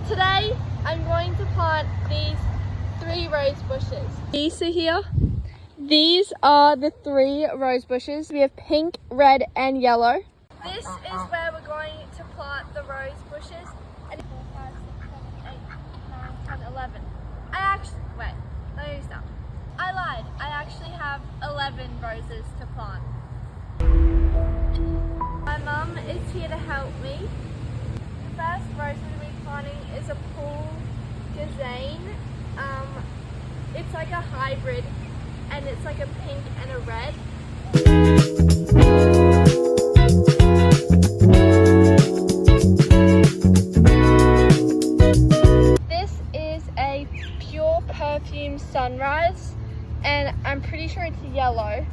Today I'm going to plant these 3 rose bushes. These are here. These are the 3 rose bushes. We have pink, red and yellow. This is where we're going to plant the rose bushes. And 4, 5, 6, 7, 8, 9, 10, 11. Wait, let me stop. I lied. I actually have 11 roses to plant. My mum is here to help me. The first rose we're going to be planting is a Paul Gazane. It's like a hybrid and it's like a pink and a red. This is a Pure Perfume Sunrise and I'm pretty sure it's yellow.